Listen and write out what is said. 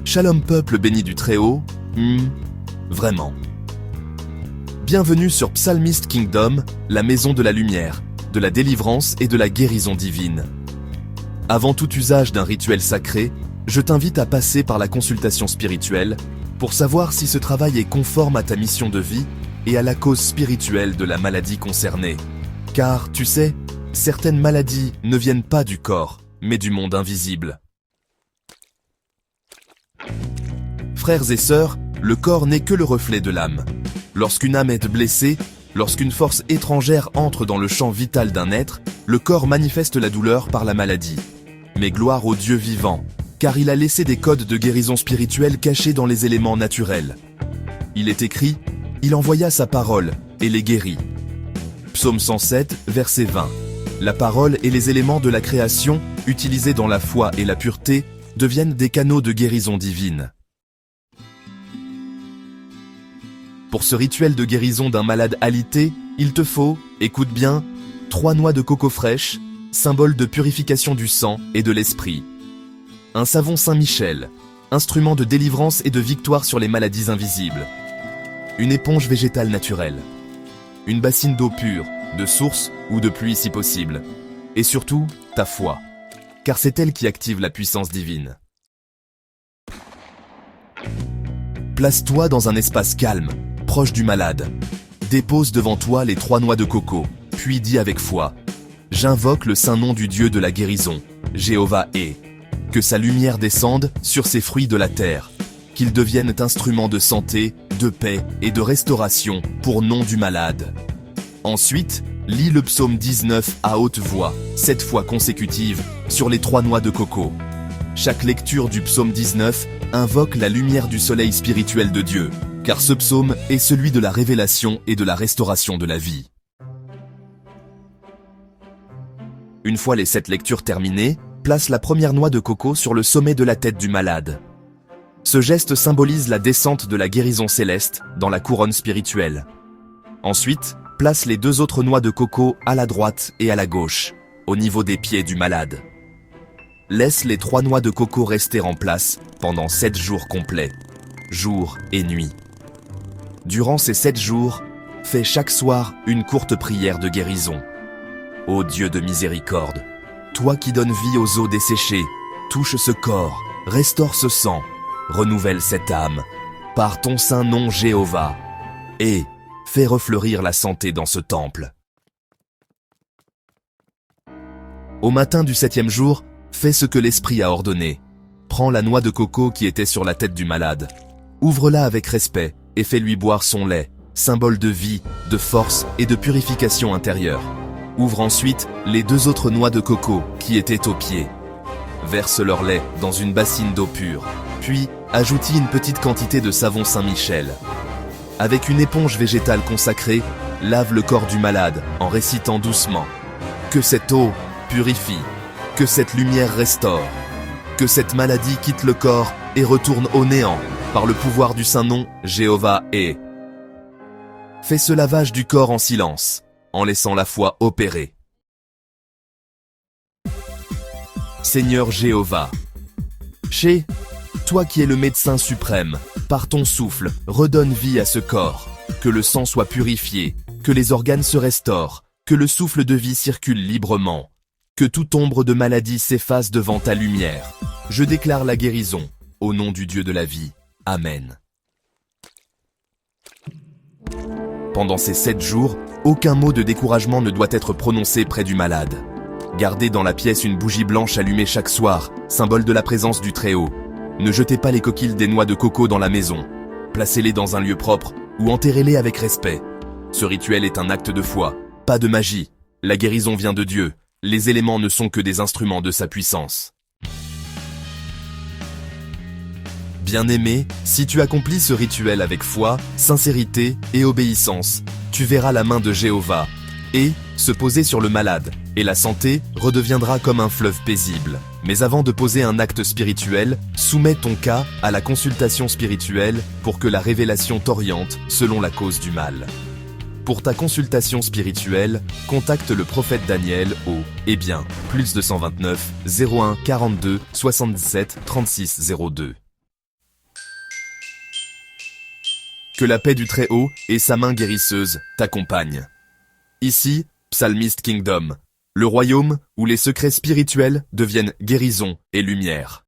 Shalom peuple béni du Très-Haut, vraiment. Bienvenue sur Psalmist Kingdom, la maison de la lumière, de la délivrance et de la guérison divine. Avant tout usage d'un rituel sacré, je t'invite à passer par la consultation spirituelle pour savoir si ce travail est conforme à ta mission de vie et à la cause spirituelle de la maladie concernée. Car, tu sais, certaines maladies ne viennent pas du corps, mais du monde invisible. Frères et sœurs, le corps n'est que le reflet de l'âme. Lorsqu'une âme est blessée, lorsqu'une force étrangère entre dans le champ vital d'un être, le corps manifeste la douleur par la maladie. Mais gloire au Dieu vivant, car il a laissé des codes de guérison spirituelle cachés dans les éléments naturels. Il est écrit, il envoya sa parole et les guérit. Psaume 107, verset 20. La parole et les éléments de la création, utilisés dans la foi et la pureté, deviennent des canaux de guérison divine. Pour ce rituel de guérison d'un malade alité, il te faut, écoute bien, 3 noix de coco fraîches, symbole de purification du sang et de l'esprit. Un savon Saint-Michel, instrument de délivrance et de victoire sur les maladies invisibles. Une éponge végétale naturelle. Une bassine d'eau pure, de source ou de pluie si possible. Et surtout, ta foi, car c'est elle qui active la puissance divine. Place-toi dans un espace calme, proche du malade. Dépose devant toi les 3 noix de coco, puis dis avec foi, « J'invoque le saint nom du Dieu de la guérison, Jéhovah est. Que sa lumière descende sur ces fruits de la terre, qu'ils deviennent instruments de santé, de paix et de restauration pour nom du malade. » Ensuite, lis le psaume 19 à haute voix, 7 fois consécutives, sur les 3 noix de coco. Chaque lecture du psaume 19 invoque la lumière du soleil spirituel de Dieu, car ce psaume est celui de la révélation et de la restauration de la vie. Une fois les 7 lectures terminées, place la première noix de coco sur le sommet de la tête du malade. Ce geste symbolise la descente de la guérison céleste dans la couronne spirituelle. Ensuite, place les 2 autres noix de coco à la droite et à la gauche, au niveau des pieds du malade. Laisse les 3 noix de coco rester en place pendant 7 jours complets, jour et nuit. Durant ces 7 jours, fais chaque soir une courte prière de guérison. Ô Dieu de miséricorde, toi qui donnes vie aux os desséchés, touche ce corps, restaure ce sang, renouvelle cette âme, par ton saint nom Jéhovah, et fais refleurir la santé dans ce temple. Au matin du 7e jour, fais ce que l'Esprit a ordonné. Prends la noix de coco qui était sur la tête du malade. Ouvre-la avec respect et fais-lui boire son lait, symbole de vie, de force et de purification intérieure. Ouvre ensuite les 2 autres noix de coco qui étaient aux pieds. Verse leur lait dans une bassine d'eau pure, puis ajoute-y une petite quantité de savon Saint-Michel. Avec une éponge végétale consacrée, lave le corps du malade en récitant doucement « Que cette eau purifie, que cette lumière restaure, que cette maladie quitte le corps et retourne au néant par le pouvoir du saint nom Jéhovah est. » Fais ce lavage du corps en silence, en laissant la foi opérer. Seigneur Jéhovah, chez toi qui es le médecin suprême, par ton souffle, redonne vie à ce corps, que le sang soit purifié, que les organes se restaurent, que le souffle de vie circule librement, que toute ombre de maladie s'efface devant ta lumière. Je déclare la guérison, au nom du Dieu de la vie. Amen. Pendant ces 7 jours, aucun mot de découragement ne doit être prononcé près du malade. Gardez dans la pièce une bougie blanche allumée chaque soir, symbole de la présence du Très-Haut. Ne jetez pas les coquilles des noix de coco dans la maison. Placez-les dans un lieu propre ou enterrez-les avec respect. Ce rituel est un acte de foi, pas de magie. La guérison vient de Dieu. Les éléments ne sont que des instruments de sa puissance. Bien-aimé, si tu accomplis ce rituel avec foi, sincérité et obéissance, tu verras la main de Jéhovah et se poser sur le malade, et la santé redeviendra comme un fleuve paisible. Mais avant de poser un acte spirituel, soumets ton cas à la consultation spirituelle pour que la révélation t'oriente selon la cause du mal. Pour ta consultation spirituelle, contacte le prophète Daniel au +229 01 42 77 36 02. Que la paix du Très-Haut et sa main guérisseuse t'accompagnent. Ici, Psalmist Kingdom, le royaume où les secrets spirituels deviennent guérison et lumière.